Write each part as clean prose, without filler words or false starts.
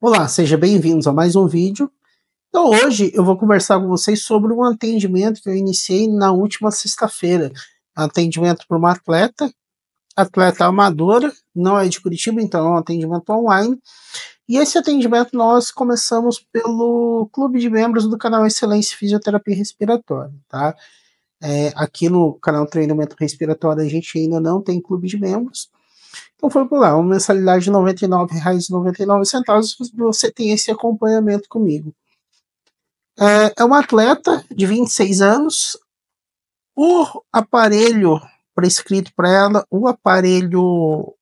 Olá, sejam bem-vindos a mais um vídeo. Então hoje eu vou conversar com vocês sobre um atendimento que eu iniciei na última sexta-feira. Atendimento para uma atleta amadora, não é de Curitiba, então é um atendimento online. E esse atendimento nós começamos pelo clube de membros do canal Excelência Fisioterapia Respiratória, tá? Aqui no canal Treinamento Respiratório a gente ainda não tem clube de membros. Então foi por lá, uma mensalidade de R$ 99,99, você tem esse acompanhamento comigo. É uma atleta de 26 anos, o aparelho prescrito para ela, o aparelho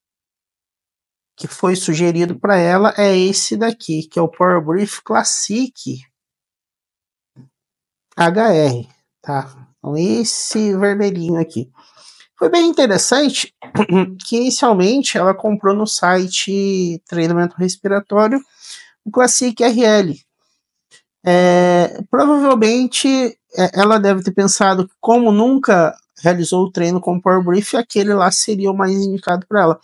que foi sugerido para ela é esse daqui, que é o Power Brief Classic HR, tá? Então esse vermelhinho aqui. Foi bem interessante que inicialmente ela comprou no site Treinamento Respiratório o Classic RL. Provavelmente ela deve ter pensado que, como nunca realizou o treino com Power Brief, aquele lá seria o mais indicado para ela.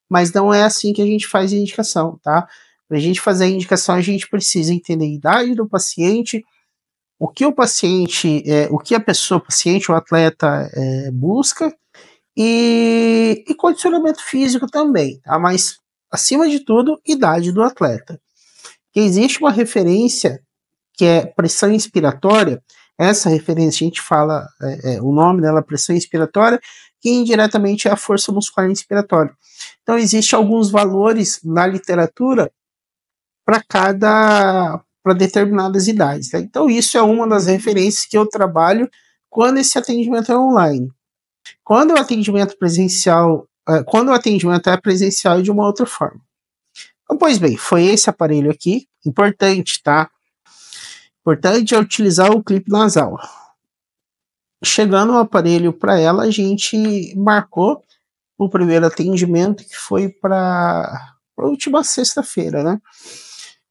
Mas não é assim que a gente faz a indicação, tá? Para a gente fazer a indicação, a gente precisa entender a idade do paciente, o que o paciente, o que a pessoa, paciente ou atleta busca, e condicionamento físico também, tá? Mas, acima de tudo, idade do atleta. Que existe uma referência que é pressão inspiratória. Essa referência a gente fala, o nome dela é pressão inspiratória, que indiretamente é a força muscular inspiratória. Então, existem alguns valores na literatura para determinadas idades. Tá? Então, isso é uma das referências que eu trabalho quando esse atendimento é online. Quando o atendimento é presencial de uma outra forma. Então, pois bem, foi esse aparelho aqui, importante, tá? Importante é utilizar o clipe nasal. Chegando o aparelho para ela, a gente marcou o primeiro atendimento, que foi para a última sexta-feira, né?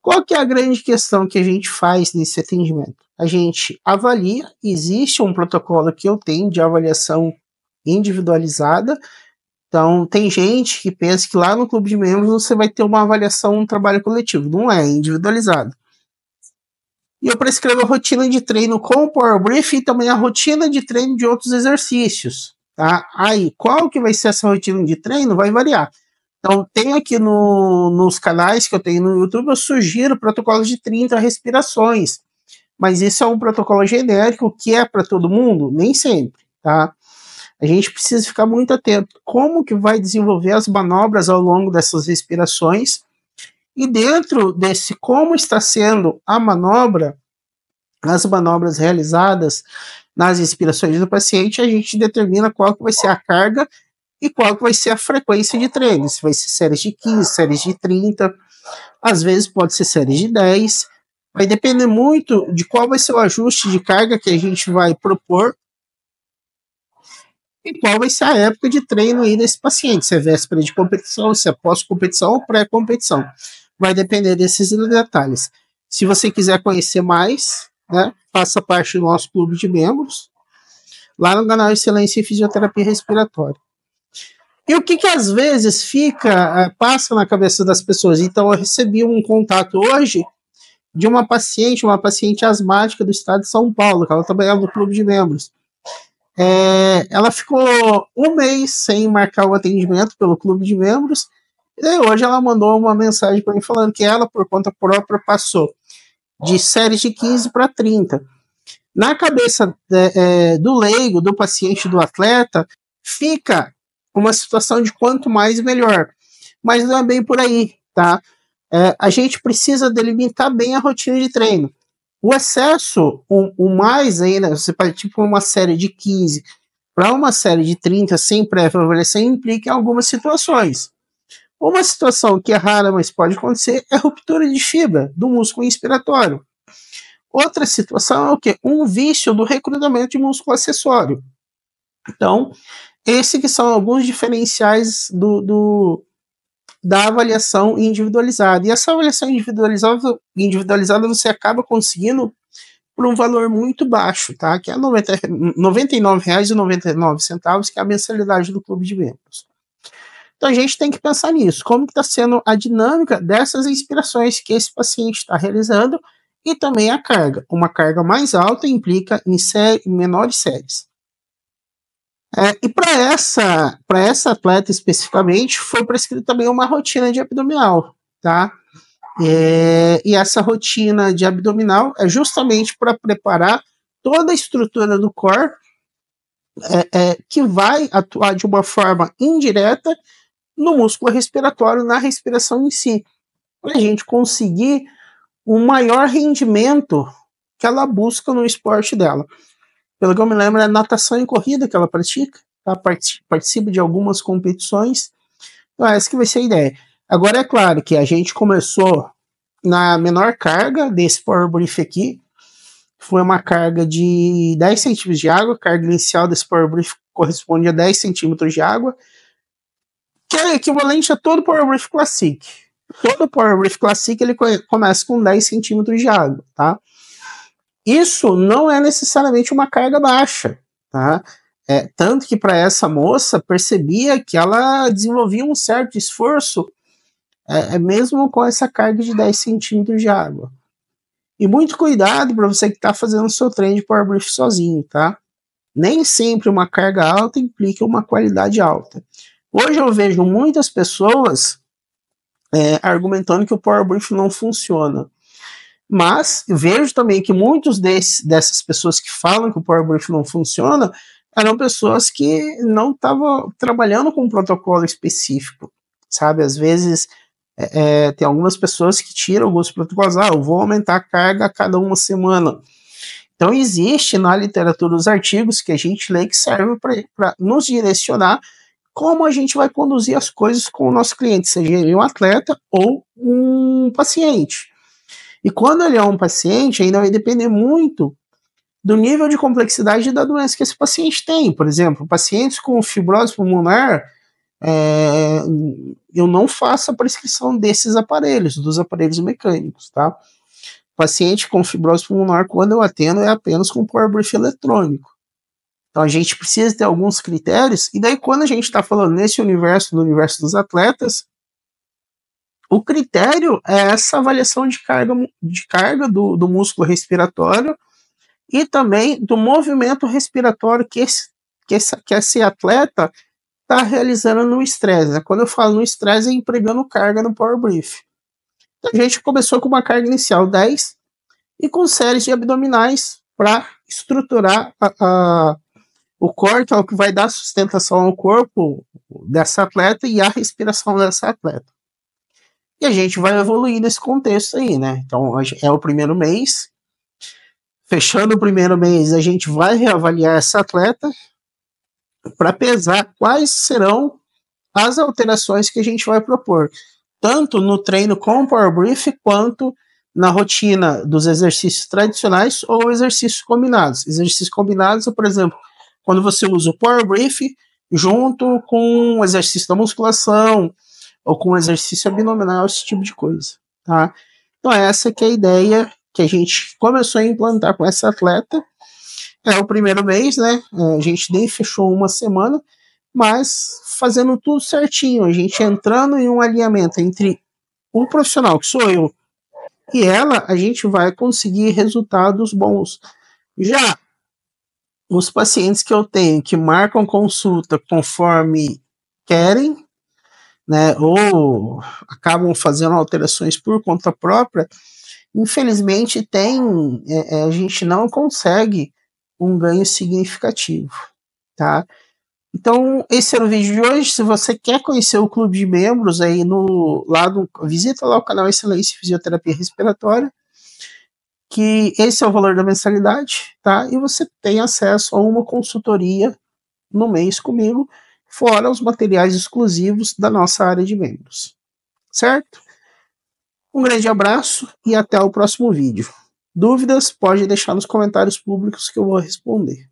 Qual que é a grande questão que a gente faz nesse atendimento? A gente avalia, existe um protocolo que eu tenho de avaliação individualizada. Então, tem gente que pensa que lá no clube de membros você vai ter uma avaliação, um trabalho coletivo. Não é, individualizado. E eu prescrevo a rotina de treino com o Power Brief e também a rotina de treino de outros exercícios. Tá? Aí, qual que vai ser essa rotina de treino? Vai variar. Então, tem aqui nos canais que eu tenho no YouTube, eu sugiro protocolos de 30 respirações. Mas isso é um protocolo genérico que é para todo mundo? Nem sempre, tá? A gente precisa ficar muito atento. Como que vai desenvolver as manobras ao longo dessas respirações? E dentro desse como está sendo a manobra, as manobras realizadas nas respirações do paciente, a gente determina qual que vai ser a carga e qual que vai ser a frequência de treino. Se vai ser séries de 15, séries de 30, às vezes pode ser séries de 10. Vai depender muito de qual vai ser o ajuste de carga que a gente vai propor e qual vai ser a época de treino aí desse paciente, se é véspera de competição, se é pós-competição ou pré-competição. Vai depender desses detalhes. Se você quiser conhecer mais, né, faça parte do nosso clube de membros, lá no canal Excelência em Fisioterapia Respiratória. E o que às vezes passa na cabeça das pessoas? Então, eu recebi um contato hoje de uma paciente asmática do estado de São Paulo, que ela trabalhava no clube de membros. Ela ficou um mês sem marcar o atendimento pelo clube de membros, e hoje ela mandou uma mensagem para mim falando que ela, por conta própria, passou de séries de 15 para 30. Na cabeça do leigo, do paciente, do atleta, fica uma situação de quanto mais melhor. Mas não é bem por aí, tá? A gente precisa delimitar bem a rotina de treino. O excesso, o mais aí, né, você partir para uma série de 15 para uma série de 30 sem pré-avaliação implica em algumas situações. Uma situação que é rara, mas pode acontecer, é a ruptura de fibra do músculo inspiratório. Outra situação é o quê? Um vício do recrutamento de músculo acessório. Então, esses que são alguns diferenciais da avaliação individualizada. E essa avaliação individualizada você acaba conseguindo por um valor muito baixo, tá? Que é R$ 99,99, que é a mensalidade do clube de membros. Então a gente tem que pensar nisso, como está sendo a dinâmica dessas inspirações que esse paciente está realizando e também a carga. Uma carga mais alta implica em menores séries. E para essa atleta especificamente, foi prescrita também uma rotina de abdominal, tá? E essa rotina de abdominal é justamente para preparar toda a estrutura do core que vai atuar de uma forma indireta no músculo respiratório, na respiração em si, para a gente conseguir um maior rendimento que ela busca no esporte dela. Pelo que eu me lembro, é natação e corrida que ela pratica, tá? Participa de algumas competições. Então, essa que vai ser a ideia. Agora, é claro que a gente começou na menor carga desse Power Brief aqui, foi uma carga de 10 centímetros de água, a carga inicial desse Power Brief corresponde a 10 centímetros de água, que é equivalente a todo Power Brief Classic. Todo Power Brief Classic ele começa com 10 centímetros de água, tá? Isso não é necessariamente uma carga baixa, tá? Tanto que para essa moça percebia que ela desenvolvia um certo esforço, mesmo com essa carga de 10 centímetros de água. E muito cuidado para você que está fazendo o seu treino de Power Brief sozinho, tá? Nem sempre uma carga alta implica uma qualidade alta. Hoje eu vejo muitas pessoas argumentando que o Power Brief não funciona. Mas vejo também que muitos dessas pessoas que falam que o Power Brief não funciona eram pessoas que não estavam trabalhando com um protocolo específico, sabe? Às vezes tem algumas pessoas que tiram alguns protocolos, eu vou aumentar a carga a cada uma semana. Então existe na literatura os artigos que a gente lê que servem para nos direcionar como a gente vai conduzir as coisas com o nosso cliente, seja ele um atleta ou um paciente. E quando ele é um paciente, ainda vai depender muito do nível de complexidade da doença que esse paciente tem. Por exemplo, pacientes com fibrose pulmonar, eu não faço a prescrição desses aparelhos, dos aparelhos mecânicos, tá? Paciente com fibrose pulmonar, quando eu atendo, é apenas com Power Brief eletrônico. Então a gente precisa ter alguns critérios, e daí quando a gente está falando nesse universo, no universo dos atletas, o critério é essa avaliação de carga do músculo respiratório e também do movimento respiratório que esse atleta está realizando no estresse. Né? Quando eu falo no estresse, é empregando carga no Power Brief. Então, a gente começou com uma carga inicial 10 e com séries de abdominais para estruturar o core, que é o que vai dar sustentação ao corpo dessa atleta e a respiração dessa atleta. E a gente vai evoluir nesse contexto aí, né? Então, é o primeiro mês. Fechando o primeiro mês, a gente vai reavaliar essa atleta para pesar quais serão as alterações que a gente vai propor, tanto no treino com o Power Brief, quanto na rotina dos exercícios tradicionais ou exercícios combinados. Exercícios combinados, por exemplo, quando você usa o Power Brief junto com o exercício da musculação, ou com exercício abdominal, esse tipo de coisa, tá? Então essa que é a ideia que a gente começou a implantar com essa atleta. É o primeiro mês, né? A gente nem fechou uma semana, mas fazendo tudo certinho, a gente entrando em um alinhamento entre um profissional, que sou eu, e ela, a gente vai conseguir resultados bons. Já os pacientes que eu tenho que marcam consulta conforme querem, né, ou acabam fazendo alterações por conta própria, infelizmente a gente não consegue um ganho significativo, tá? Então, esse era o vídeo de hoje. Se você quer conhecer o clube de membros aí visita lá o canal Excelência Fisioterapia Respiratória, que esse é o valor da mensalidade, tá? E você tem acesso a uma consultoria no mês comigo, fora os materiais exclusivos da nossa área de membros, certo? Um grande abraço e até o próximo vídeo. Dúvidas, pode deixar nos comentários públicos que eu vou responder.